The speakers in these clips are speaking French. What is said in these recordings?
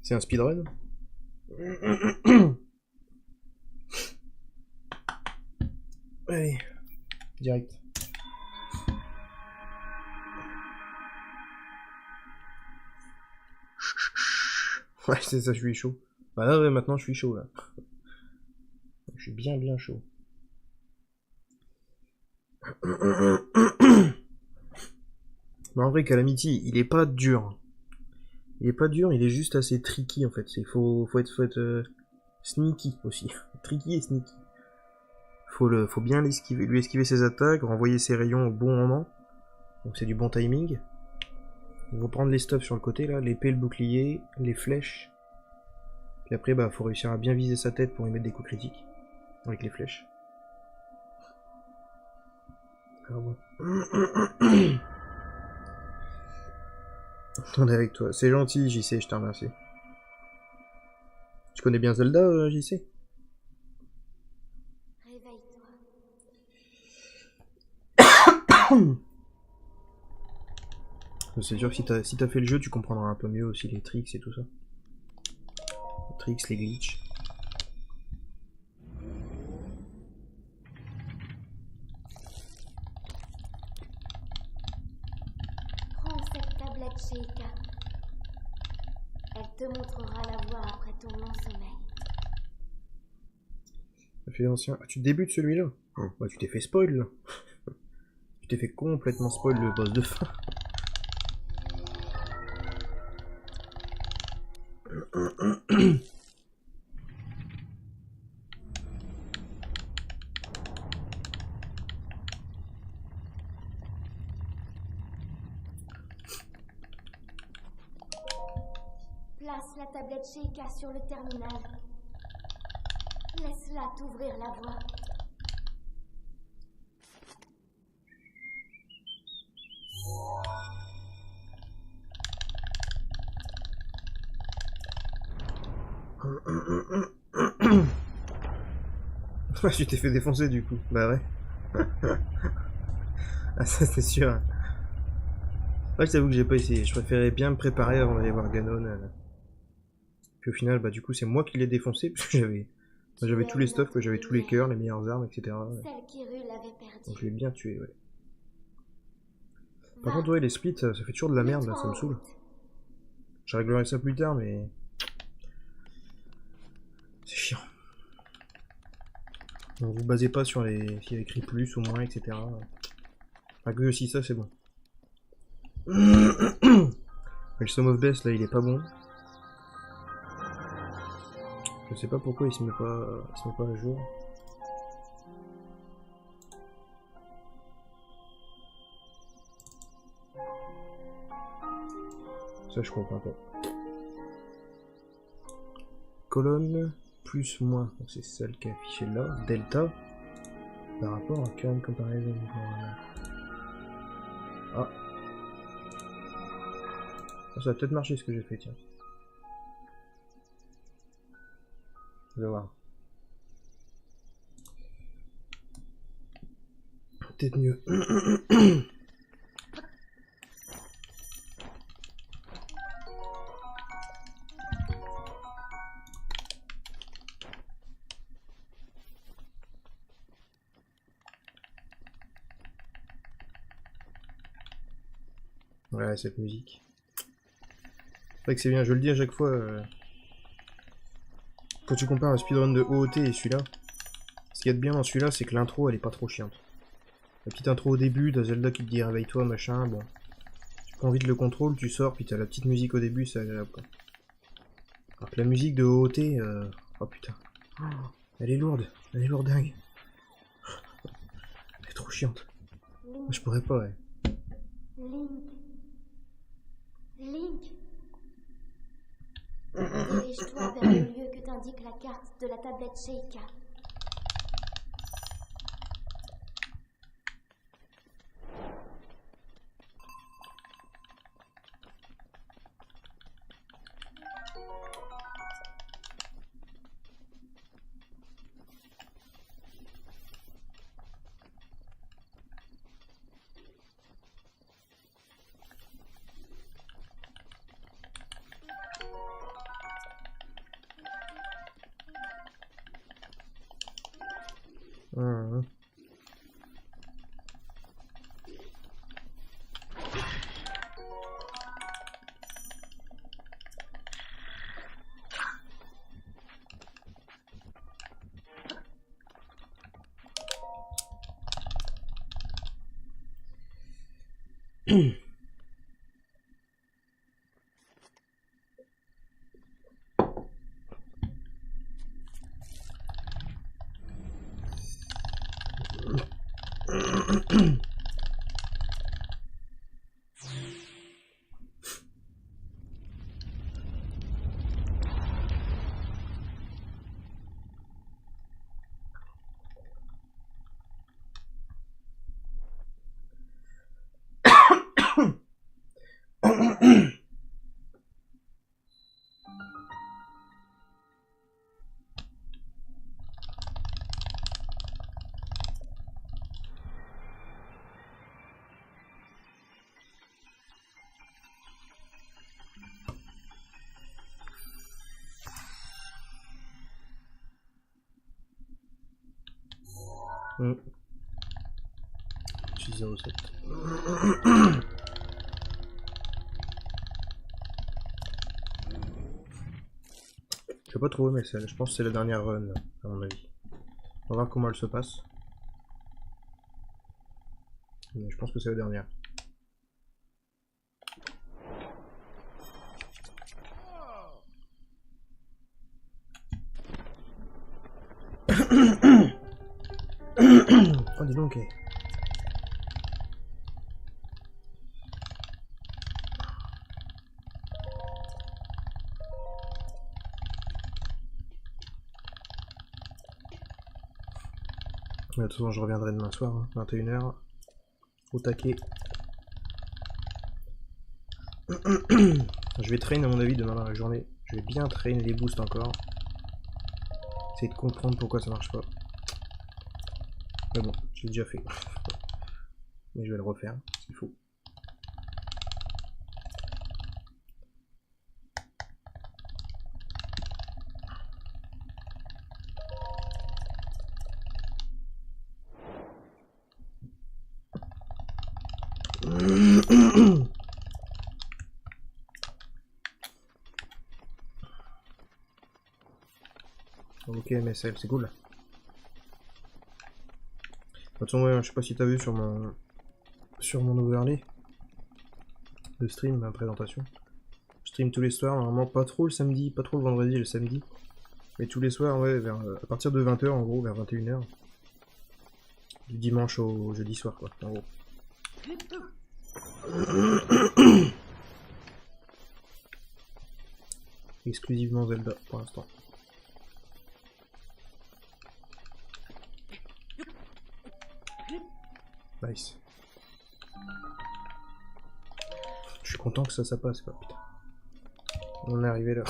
C'est un speedrun. Allez, direct. Ouais, c'est ça, je suis chaud. Bah là, ouais, maintenant je suis chaud là. Je suis bien chaud. Mais en vrai, Calamity, il est pas dur. Il est pas dur, il est juste assez tricky en fait. Faut être sneaky aussi. Tricky et sneaky. Faut bien lui esquiver ses attaques, renvoyer ses rayons au bon moment. Donc c'est du bon timing. On va prendre les stuffs sur le côté là, l'épée, le bouclier, les flèches. Puis après, bah, faut réussir à bien viser sa tête pour y mettre des coups critiques. Avec les flèches. Alors bon. On est avec toi. C'est gentil, JC, je te remercie. Tu connais bien Zelda, JC? Réveille-toi. C'est sûr que si t'as fait le jeu, tu comprendras un peu mieux aussi les tricks et tout ça. Les tricks, les glitches. Prends cette tablette Sheikah. Elle te montrera la voie après ton long sommeil. Ça fait ancien. Ah, tu débutes celui-là? Oh, bah tu t'es fait spoil là. Tu t'es fait complètement spoil le boss de fin. Place la tablette Sheikah sur le terminal. Laisse-la t'ouvrir la voie. Tu t'es fait défoncer du coup. Bah ouais. Ah ça c'est sûr. Ouais, je t'avoue que j'ai pas essayé. Je préférais bien me préparer avant d'aller voir Ganon. Puis au final, bah du coup c'est moi qui l'ai défoncé parce que j'avais tous les stuffs, j'avais tous les cœurs, les meilleures armes, etc. Celle qu'Hyrule avait perdue. Donc je l'ai bien tué, ouais. Par contre, ouais, les splits, ça fait toujours de la merde, là, ça me saoule. Je réglerai ça plus tard, mais... C'est chiant. Donc vous basez pas sur les... s'il y a écrit plus ou moins, etc. Enfin, que aussi ça, c'est bon. Le Sum of Best, là, il est pas bon. Je sais pas pourquoi il se met pas à jour. Ça, je comprends pas. Colonne, plus, moins. Donc c'est celle qui est affichée là. Delta. Par rapport à current comparison. Ah. Ça va peut-être marcher ce que j'ai fait, tiens. On va voir. Peut-être mieux. Ouais, cette musique. C'est vrai que c'est bien, je le dis à chaque fois. Quand tu compares un speedrun de OOT et celui-là, ce qu'il y a de bien dans celui-là, c'est que l'intro, elle est pas trop chiante. La petite intro au début, t'as Zelda qui te dit réveille-toi, machin, bon. Tu prends vite le contrôle, tu sors, puis t'as la petite musique au début, c'est agréable, quoi. Alors que la musique de OOT, oh putain. Oh, elle est lourdingue. Elle est trop chiante. Link. Je pourrais pas, ouais. Link. Link. Dirige-toi vers le lieu que t'indique la carte de la tablette Sheikah. Mmh. Je suis 07. Je sais pas trop, mais je pense que c'est la dernière run, à mon avis. On va voir comment elle se passe. Mais je pense que c'est la dernière. Oh, dis donc. De toute façon, je reviendrai demain soir, hein, 21h. Au taquet. Je vais train à mon avis demain dans la journée. Je vais bien train les boosts encore. Essayer de comprendre pourquoi ça marche pas. Mais bon, j'ai déjà fait. Mais je vais le refaire, s'il faut. Ok, MSL, c'est cool. De toute façon, ouais, je sais pas si t'as vu sur mon overlay de stream, ma présentation. Je stream tous les soirs, normalement pas trop le samedi, pas trop le vendredi et le samedi. Mais tous les soirs, ouais, à partir de 20h en gros, vers 21h. Du dimanche au jeudi soir, quoi, en gros. Exclusivement Zelda pour l'instant. Nice. Je suis content que ça passe, quoi, putain. On est arrivé là.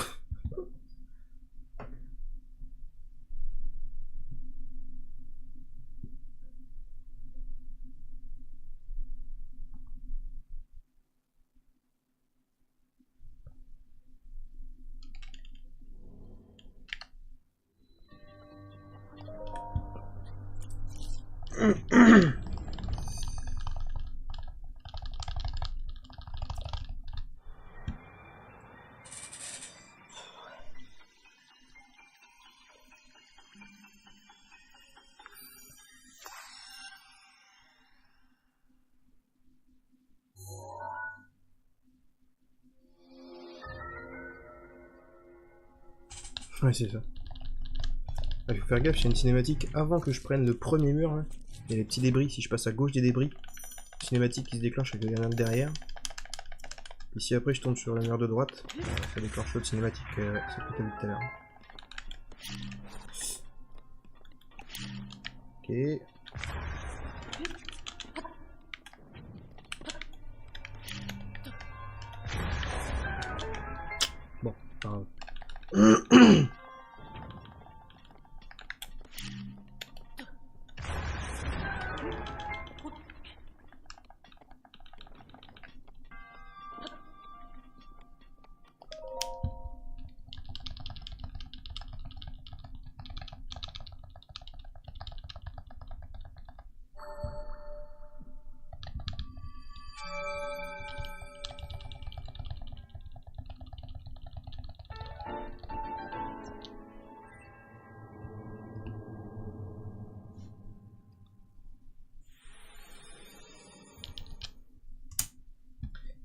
Ouais, c'est ça. Ah, il faut faire gaffe, il y a une cinématique avant que je prenne le premier mur. Là. Il y a les petits débris, si je passe à gauche des débris, cinématique qui se déclenche avec le gamin derrière. Et si après je tombe sur le mur de droite, ça déclenche l'autre cinématique, c'est ce que t'as vu tout à l'heure. Ok. Bon, pas grave.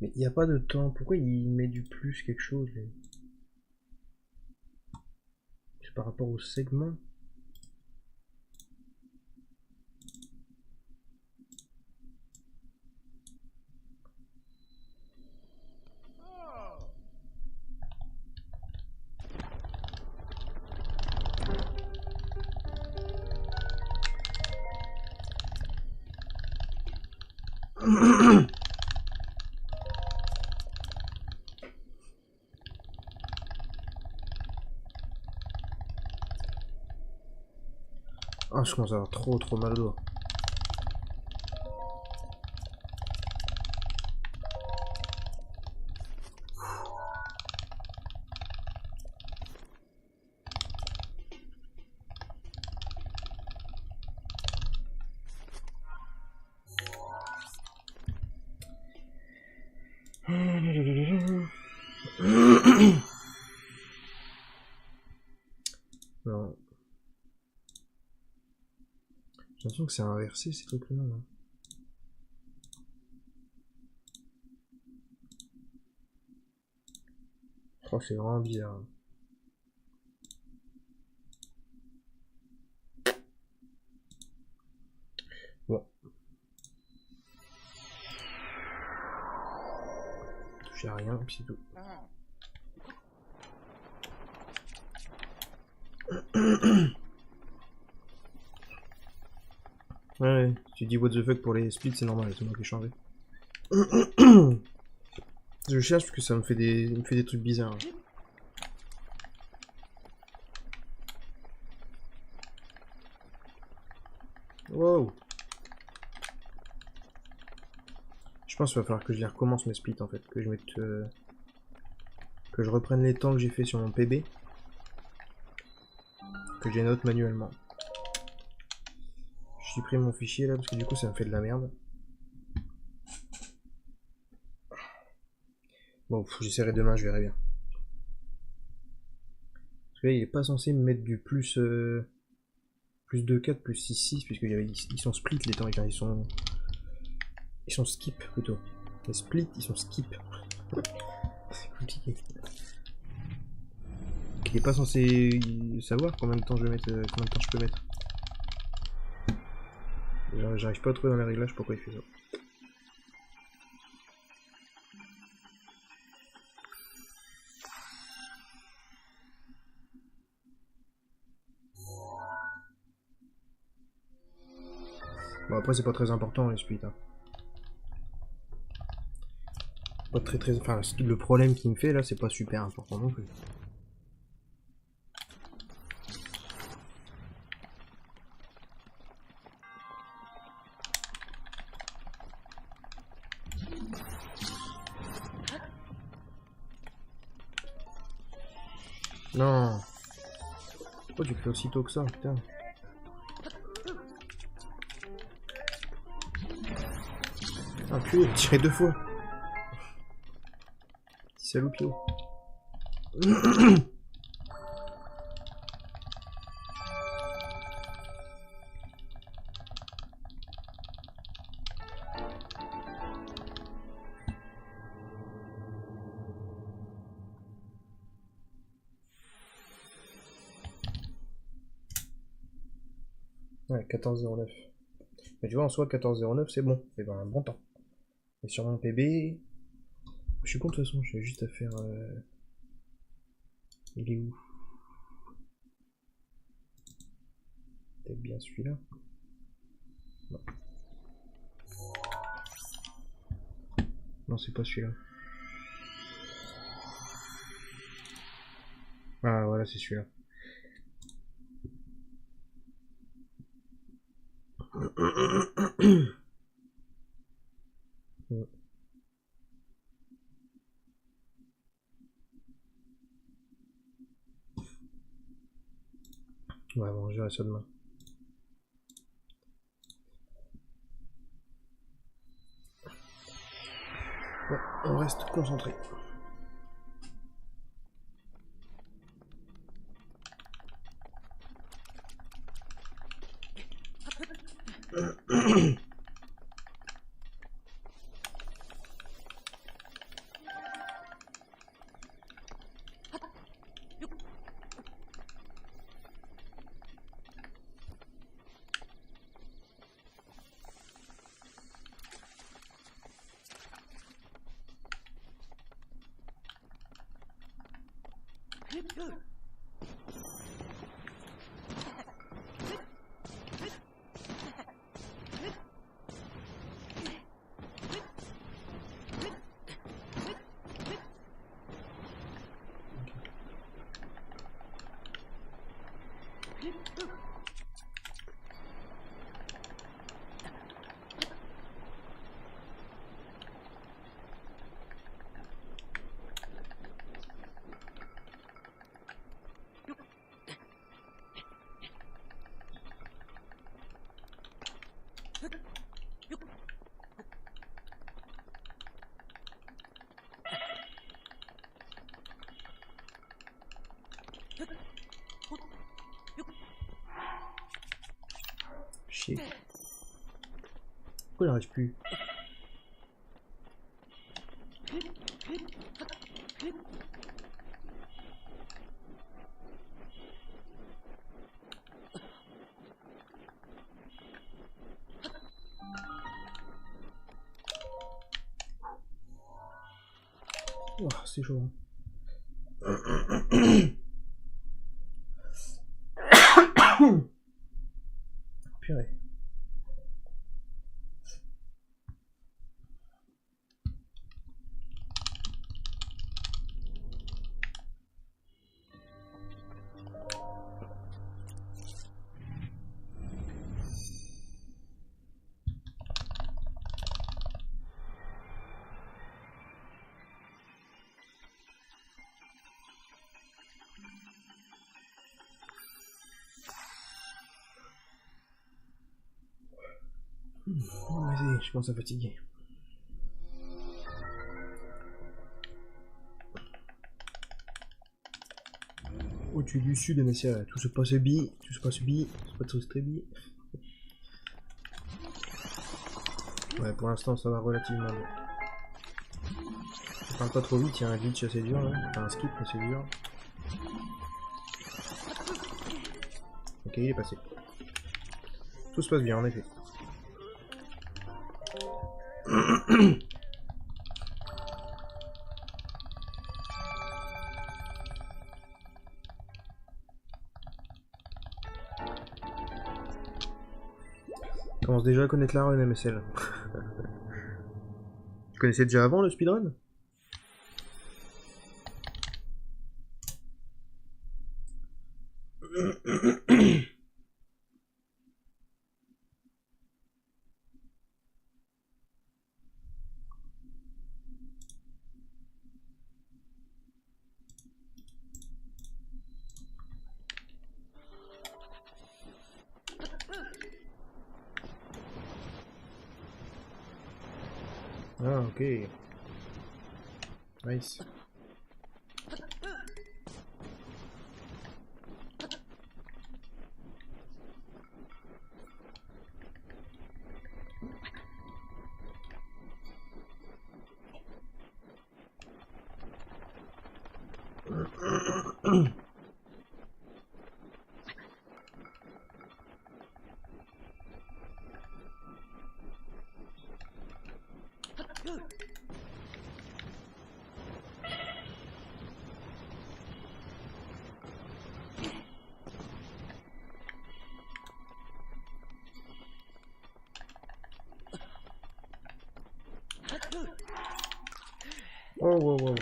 Mais il n'y a pas de temps. Pourquoi il met du plus quelque chose lui? C'est par rapport au segment. Ah, je commence à avoir trop mal au doigt. Non. J'ai l'impression que c'est inversé ces trucs-là. Là. Oh, c'est vraiment bizarre. Bon. Touche à rien, puis c'est tout. Ouais, tu dis what the fuck pour les splits, c'est normal, c'est moi qui ai changé. Je cherche parce que ça me fait des trucs bizarres. Wow. Je pense qu'il va falloir que je les recommence mes splits en fait, que je mette que je reprenne les temps que j'ai fait sur mon PB, que je les note manuellement. Je supprime mon fichier là parce que du coup ça me fait de la merde. Bon, j'essaierai demain, je verrai bien. Parce que là, il est pas censé me mettre du plus plus 2-4, plus 6-6, puisque ils sont split les temps, ils sont skip plutôt. Les splits, ils sont skip. C'est compliqué. Il est pas censé savoir combien de temps je vais mettre, combien de temps je peux mettre. J'arrive pas à trouver dans les réglages pourquoi il fait ça. Bon après c'est pas très important les splits. Hein. Pas très. Enfin le problème qu'il me fait là c'est pas super important non plus. Non. Pourquoi tu fais aussitôt que ça, putain? Ah purée, j'ai tiré 2 fois. Petit saloupio. Ouais, 14,09. Mais tu vois, en soi, 14,09 c'est bon. C'est ben un bon temps. Et sur mon PB, je suis con de toute façon, j'ai juste à faire. Il est où? Peut-être bien celui-là. Non. Non, c'est pas celui-là. Ah, voilà, c'est celui-là. Ouais, bon, je verrai ça demain. Bon, on reste concentré. Chier. Pourquoi il n'arrive plus? Oh, c'est chaud. Purée. Vas-y, je commence à fatiguer. Au-dessus du sud, NSA, tout se passe bien, tout se passe bien, tout se passe très bien. Ouais, pour l'instant, ça va relativement bien. Je parle pas trop vite, il y a un glitch assez dur là, enfin un skip assez dur. Ok, il est passé. Tout se passe bien en effet. Je commence déjà à connaître la run MSL. Tu connaissais déjà avant le speedrun? Ah, ok. Nice. Oh, wow, wow.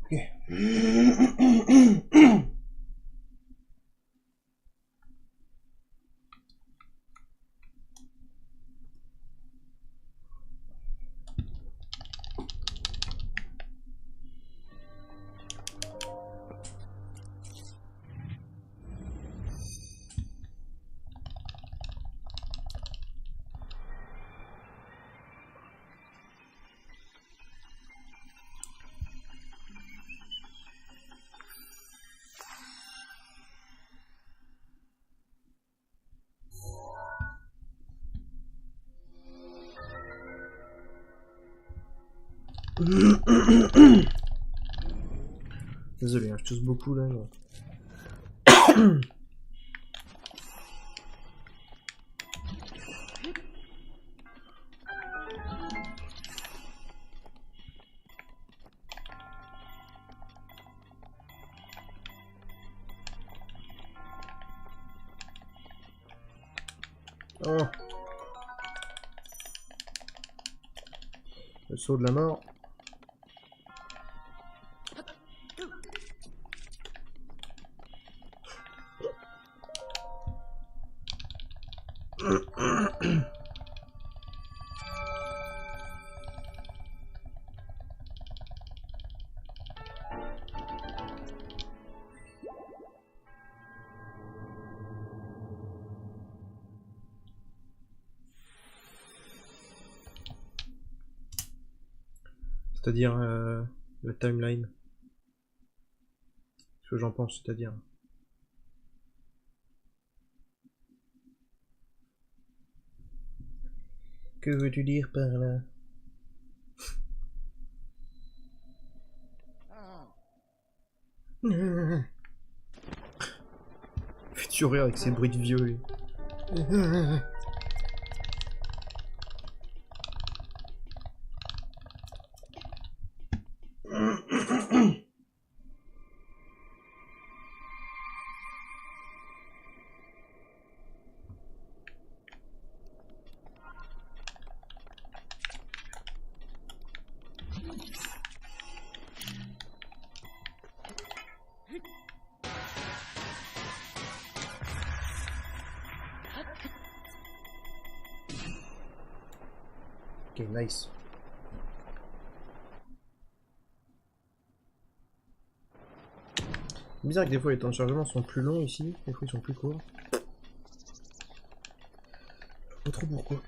Ok. Désolé, hein, je tousse beaucoup là. Mais... Oh. Le saut de la mort. C'est-à-dire la timeline. Ce que j'en pense, c'est-à-dire. Que veux-tu dire par là? Fais-tu rire avec ces bruits de vieux, lui. Ok, nice. C'est bizarre que des fois les temps de chargement sont plus longs ici, des fois ils sont plus courts. Pas trop pourquoi.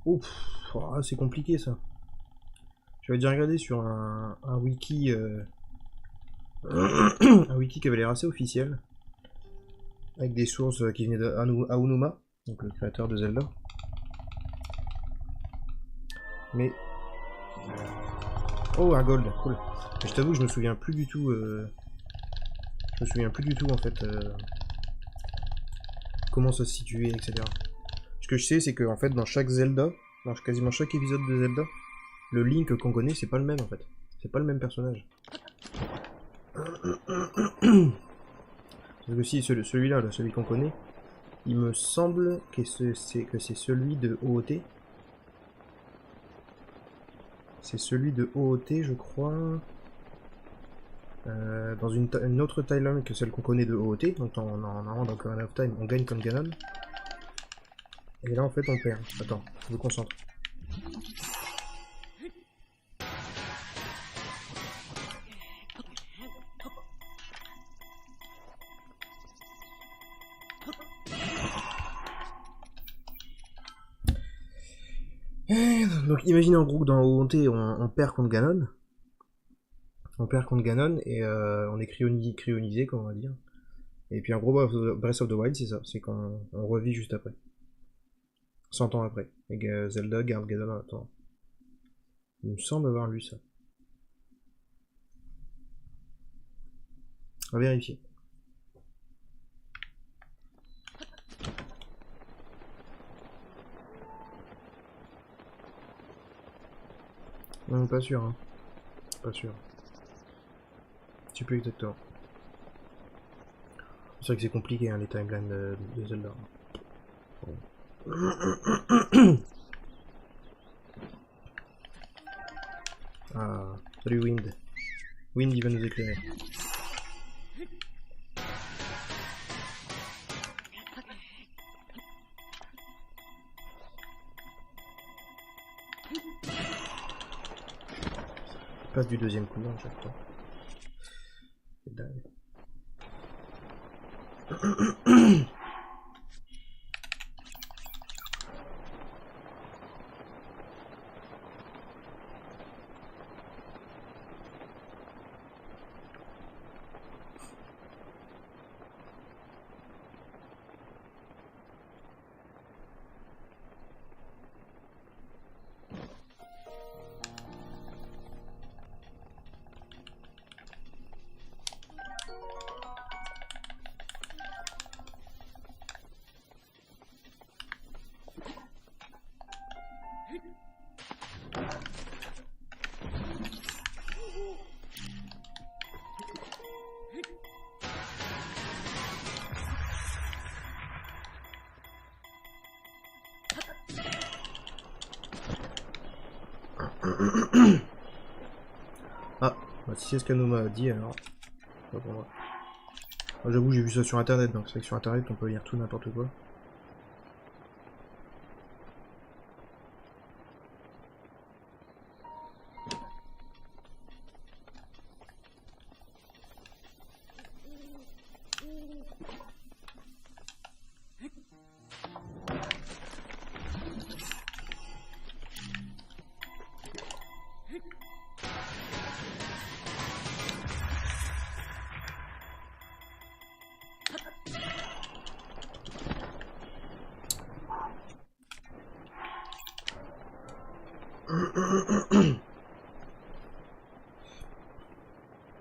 Ouf, oh, c'est compliqué ça. J'avais déjà regardé sur un wiki, un wiki qui avait l'air assez officiel, avec des sources qui venaient d'Aonuma, donc le créateur de Zelda. Mais oh, un gold, cool. Mais je t'avoue, je me souviens plus du tout. Je me souviens plus du tout en fait comment ça se situait, etc. Ce que je sais, c'est que en fait, dans chaque Zelda, dans quasiment chaque épisode de Zelda, le Link qu'on connaît, c'est pas le même en fait. C'est pas le même personnage. Parce que si celui-là, là, celui qu'on connaît, il me semble que c'est celui de OOT. C'est celui de OOT, je crois. Dans une autre timeline que celle qu'on connaît de OOT, donc dans Ocarina of Time, on gagne comme Ganon. Et là, en fait, on perd. Attends, je me concentre. Donc, imaginez en gros que dans OOT, on perd contre Ganon. On perd contre Ganon et on est cryonisé, comme on va dire. Et puis en gros, Breath of the Wild, c'est ça. C'est qu'on revit juste après. 100 ans après. Et Zelda garde Ganon en attendant. Il me semble avoir lu ça. On va vérifier. Non, pas sûr, hein. Pas sûr. Tu peux exactement. C'est vrai que c'est compliqué, hein, les timelines de Zelda. Bon. Ah, salut Wind. Wind, il va nous éclairer. Je passe du deuxième coup, à chaque fois. C'est dingue. Ah, bah, si c'est ce qu'elle nous m'a dit, alors. Pas pour moi. Moi, j'avoue, j'ai vu ça sur internet, donc c'est vrai que sur internet, on peut lire tout n'importe quoi.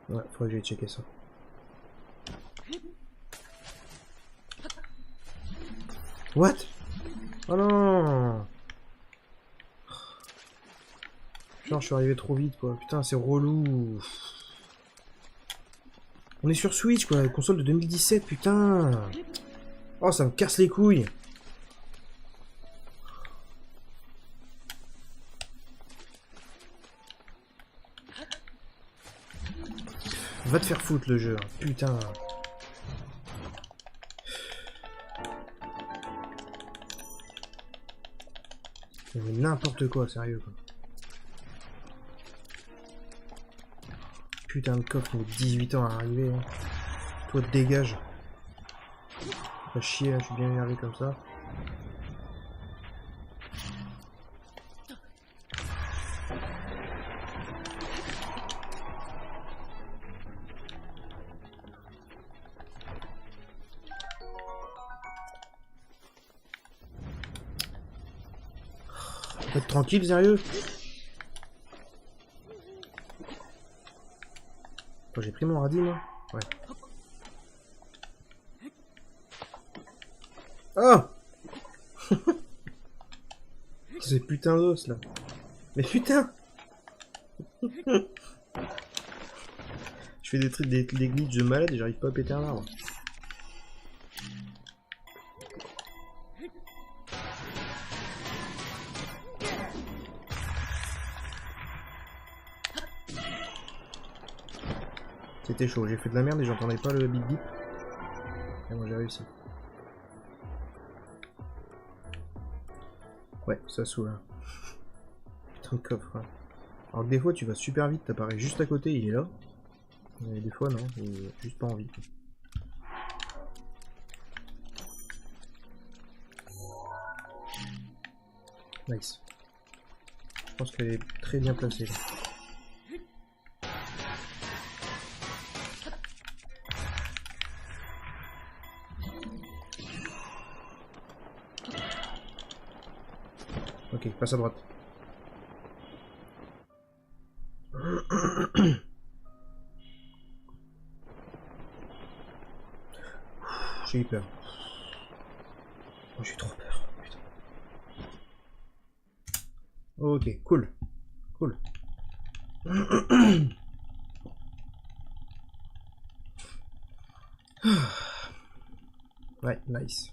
Ouais, faudrait que j'aille checker ça. What? Oh non! Genre, je suis arrivé trop vite, quoi. Putain, c'est relou. On est sur Switch, quoi. La console de 2017, putain. Oh, ça me casse les couilles. Va te faire foutre, le jeu. Putain. Mais n'importe quoi, sérieux, quoi. Putain de coffre, il met 18 ans à arriver. Hein. Toi, dégage. Pas chier, hein, je suis bien énervé comme ça. Faut être tranquille, sérieux. J'ai pris mon radis, moi. Ouais. Oh. Ces putains d'os, là. Mais putain. Je fais des trucs, des glitches de malade et j'arrive pas à péter un arbre. C'était chaud, j'ai fait de la merde et j'entendais pas le bip bip. Et moi j'ai réussi. Ouais, ça saoule. Hein. Putain de coffre. Hein. Alors que des fois tu vas super vite, t'apparais juste à côté, il est là. Et des fois non, j'ai juste pas envie. Nice. Je pense qu'elle est très bien placée là. Ok, passe à droite. J'ai eu peur. Oh, j'ai trop peur. Putain. Ok, cool. Cool. Ouais, nice.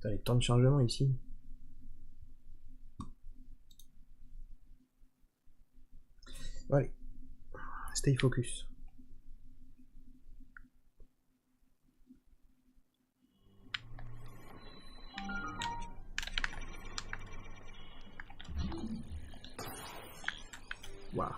T'as les temps de chargement ici. Allez. Stay focus. Waouh.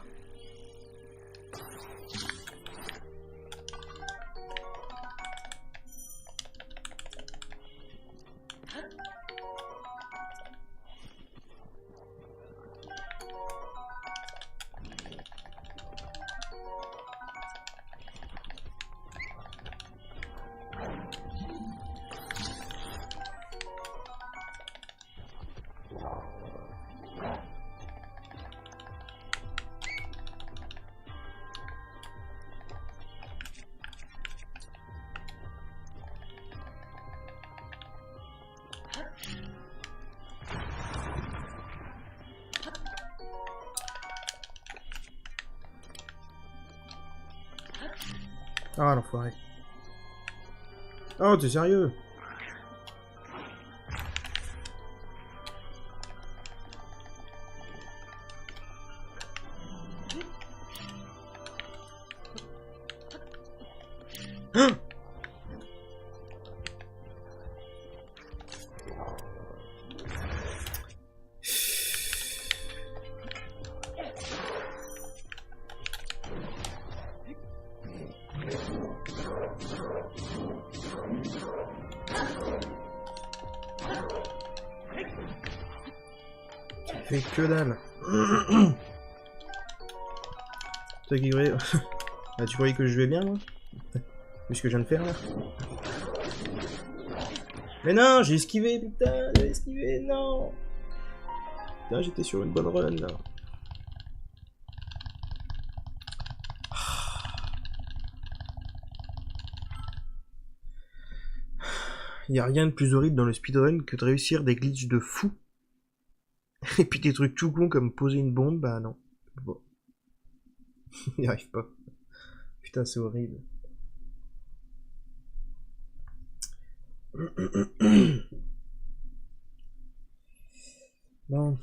Ah l'enfoiré. Oh t'es sérieux? Hein? Fait que dalle. Toi qui croyais... Ah, tu croyais que je vais bien, moi? Vu ce que je viens de faire, là? Mais non, j'ai esquivé, putain! J'ai esquivé, non! Putain, j'étais sur une bonne run, là. Y a rien de plus horrible dans le speedrun que de réussir des glitches de fou. Et puis des trucs tout cons comme poser une bombe, bah non. Bon. Y arrive pas. Putain, c'est horrible. Bon.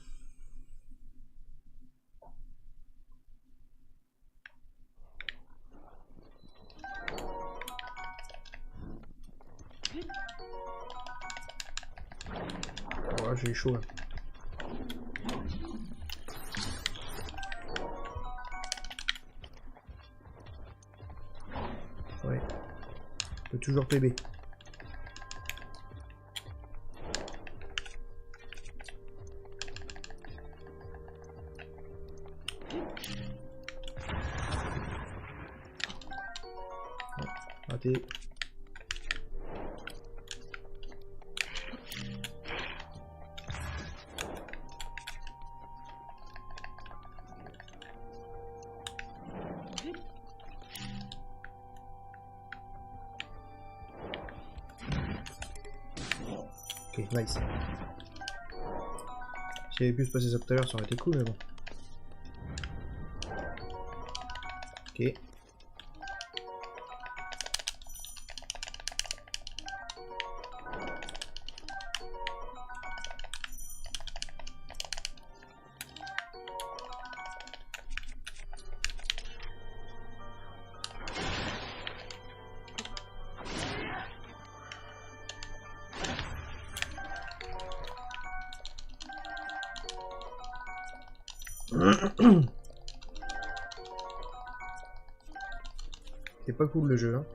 Oh, j'ai chaud là. Ouais. On peut toujours PB. Raté. Ok, nice. S'il avait pu se passer ça tout à l'heure, ça aurait été cool, mais bon. Ok. C'est pas cool le jeu, hein.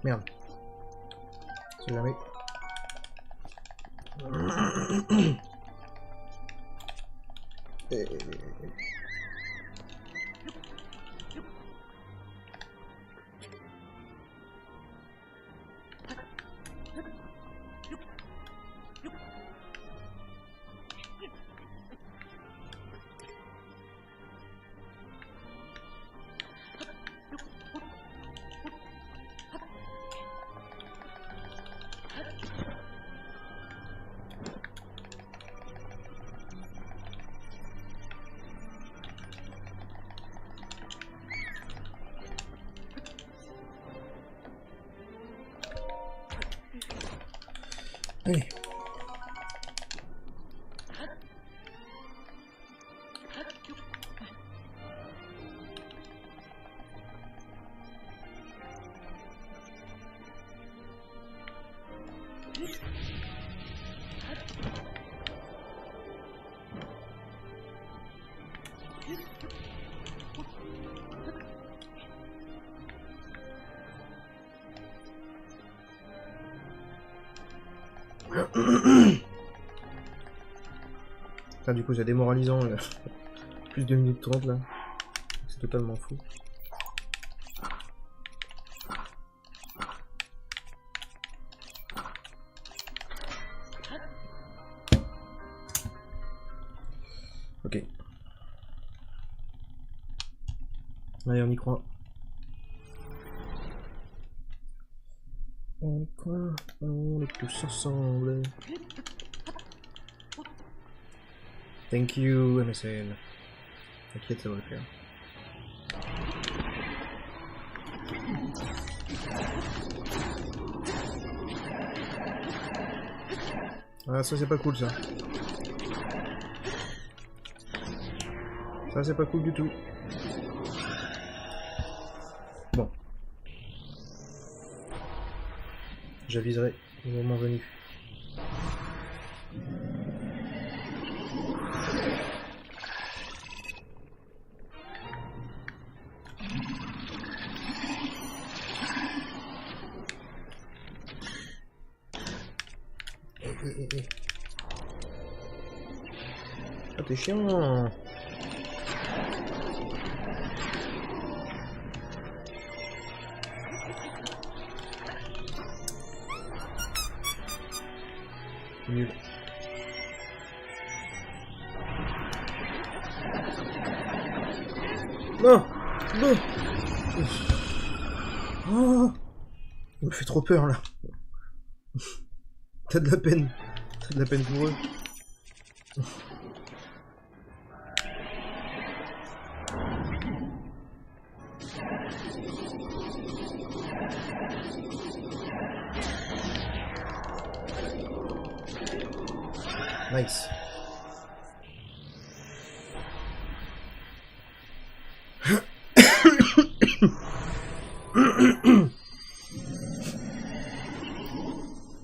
Merde. C'est jamais. Allez. Putain, du coup c'est démoralisant, plus de 2 minutes 30 là, c'est totalement fou. Ok. Allez, on y croit. On y croit, on est tous ensemble. Thank you, MSN. T'inquiète, ça va le faire. Ah, ça c'est pas cool ça. Ça c'est pas cool du tout. Bon. J'aviserai au moment venu. Ah, t'es chiant. Nul. Non, non. Oh, il me fait trop peur là. T'as de la peine. T'as de la peine pour eux. Nice.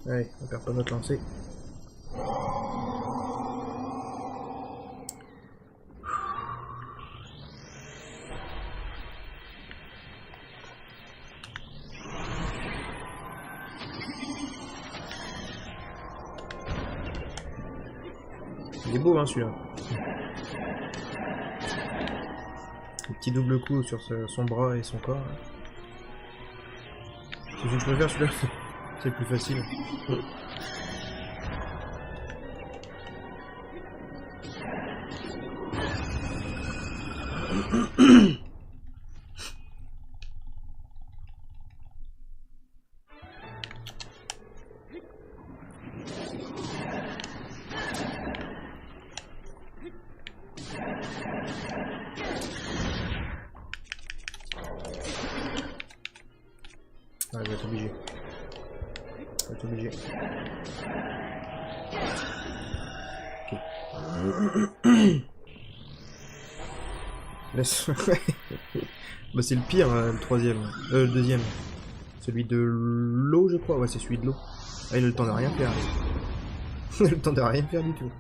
Allez, on perd pas notre lancée. Il est beau hein celui-là. Le petit double coup sur son bras et son corps. C'est celui que je préfère celui-là. C'est le plus facile. Ah, je vais être obligé. Je vais être obligé. Ok. Laisse. Bah c'est le pire, le troisième. Le deuxième. Celui de l'eau, je crois. Ouais, c'est celui de l'eau. Ah, il a le temps de rien faire. Il a le temps de rien faire du tout.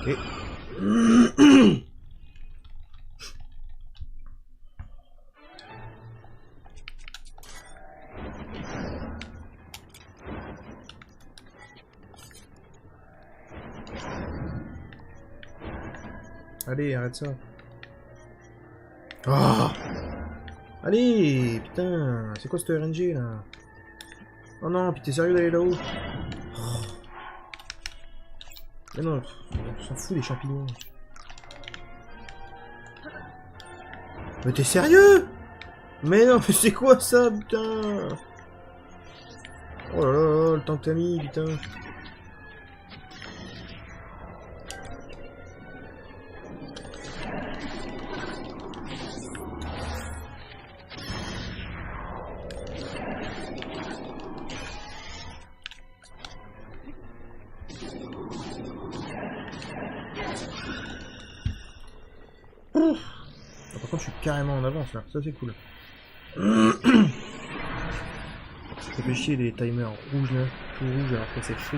Ok. Allez, arrête ça. Oh, allez, putain, c'est quoi cette RNG là? Oh non, puis t'es sérieux d'aller là-haut? Oh. Mais non, on s'en fout des champignons. Mais t'es sérieux? Mais non, mais c'est quoi ça, putain? Oh là là, le temps que t'as mis, putain. Ouf. Ah, par contre, je suis carrément en avance là, ça c'est cool. Ça fait chier les timers rouges là, tout rouge alors que c'est fou.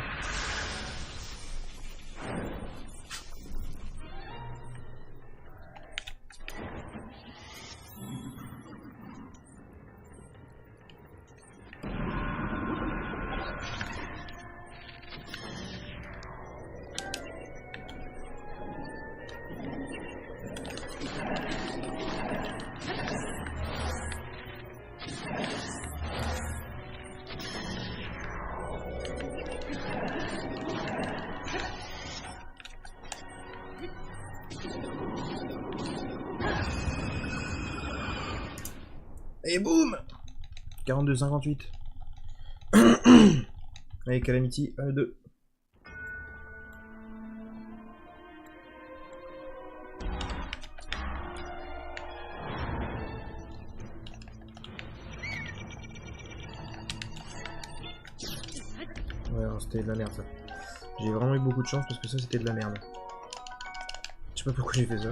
Et boum 42-58. Allez, Calamity, 2. Ouais, c'était de la merde ça. J'ai vraiment eu beaucoup de chance parce que ça c'était de la merde. Je sais pas pourquoi j'ai fait ça.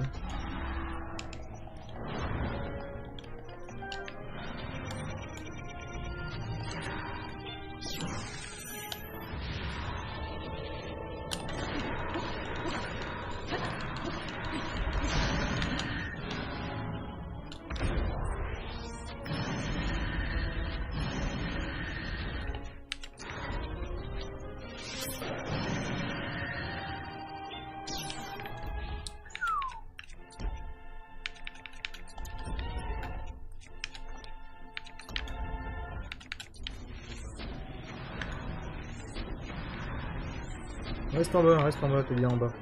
Reste en bas, t'es bien en bas.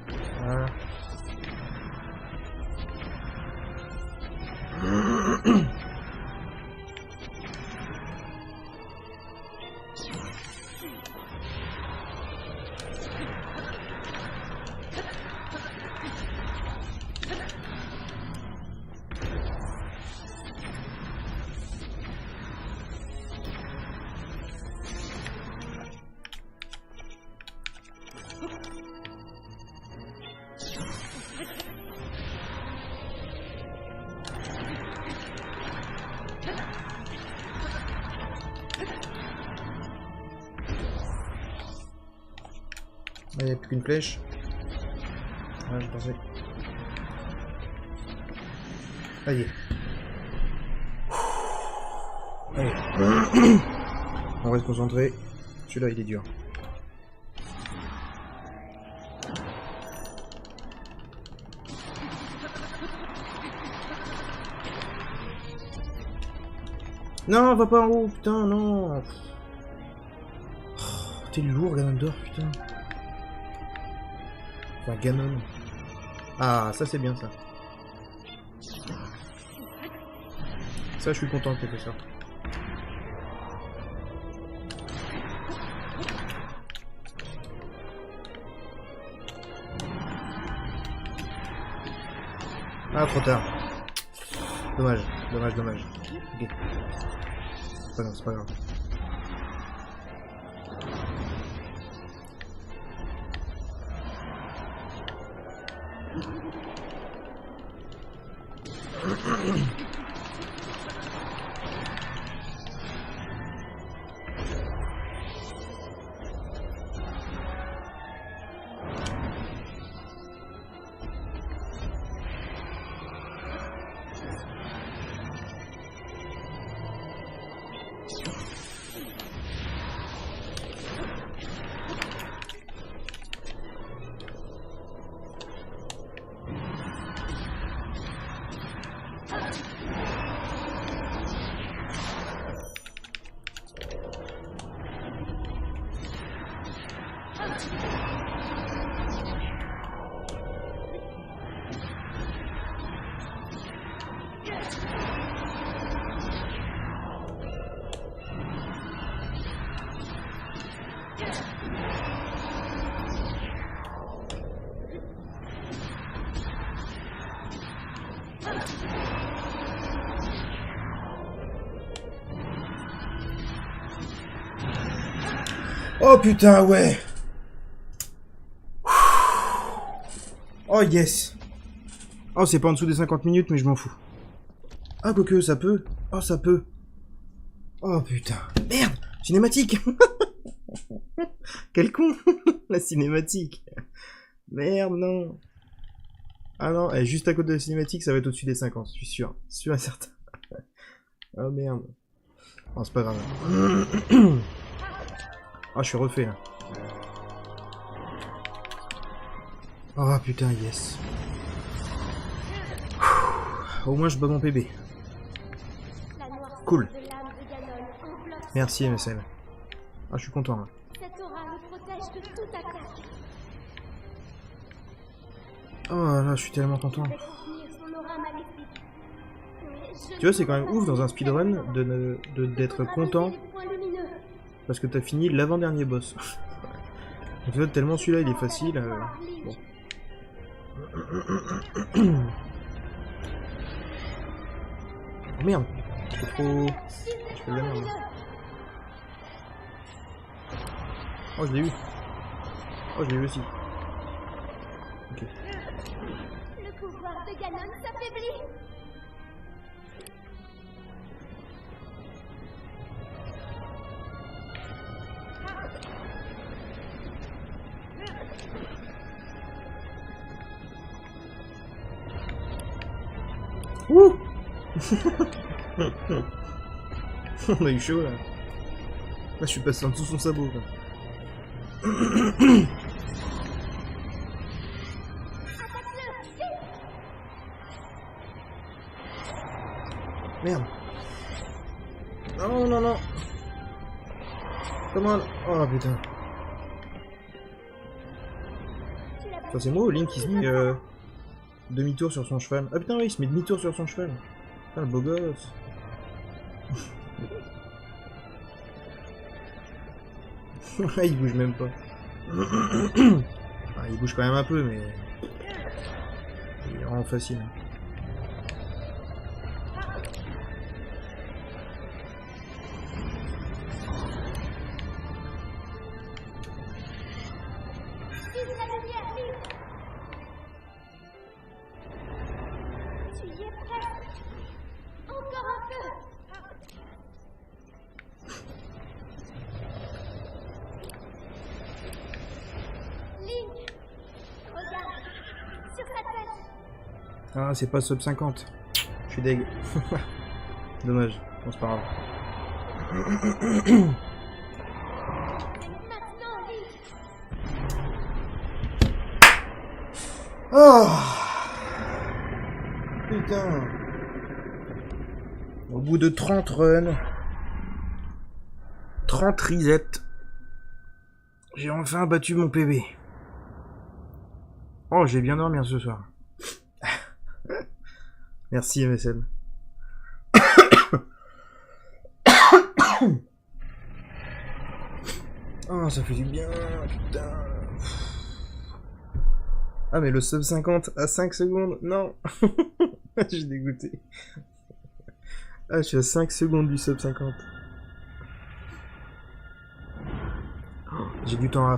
Voilà. Il n'y a plus qu'une flèche. Ouais, je pensais. Ça y est. Allez. On reste concentré. Celui-là, il est dur. Non, va pas en haut, putain, non. Oh, t'es lourd, Ganondorf, putain. Enfin, Ganon. Ah, ça c'est bien ça. Ça, je suis content que t'aies fait ça. Ah, trop tard. Dommage, dommage, dommage. Ok. C'est pas grave, c'est pas grave. Oh putain, ouais. Oh yes. Oh, c'est pas en dessous des 50 minutes, mais je m'en fous. Ah, quoique, ça peut. Oh, ça peut. Oh putain. Merde. Cinématique. Quel con. La cinématique. Merde, non. Ah non, elle est juste à côté de la cinématique, ça va être au-dessus des 50, je suis sûr. Sûr et certain. Oh merde. Oh, c'est pas grave. Ah, je suis refait là. Oh putain, yes. Au moins, je bats mon PB. Cool. Merci, MSL. Ah, je suis content là. Cette aura me protège de toute attaque. Oh là, je suis tellement content. Je vais contenir son aura maléfique. Mais je Tu vois, c'est quand même ouf dans un speedrun d'être content les points lumineux. parce que t'as fini l'avant-dernier boss. En fait, tellement celui-là il est facile. Bon. Oh merde, c'est trop. Je fais de la merde. Oh, je l'ai eu. Oh, je l'ai eu aussi. Ok. Le pouvoir de Ganon s'affaiblit. Ouh. On a eu chaud là. Là, je suis passé en dessous son sabot là. Merde. Non, non, non. Comment? Oh putain. Ça c'est moi ou Link qui se met demi-tour sur son cheval? Ah putain oui, il se met demi-tour sur son cheval. Putain le beau gosse. Il bouge même pas. Ah, il bouge quand même un peu mais... Il est vraiment facile. Ah, c'est pas sub 50. Je suis deg. Dommage. Bon, c'est pas grave. Oh putain. Au bout de 30 runs, 30 resets, j'ai enfin battu mon PB. Oh, j'ai bien dormi ce soir. Merci MSN. Oh, ça fait du bien, putain. Ah, mais le sub 50 à 5 secondes, non. J'ai dégoûté. Ah, je suis à 5 secondes du sub 50. Oh, j'ai du temps à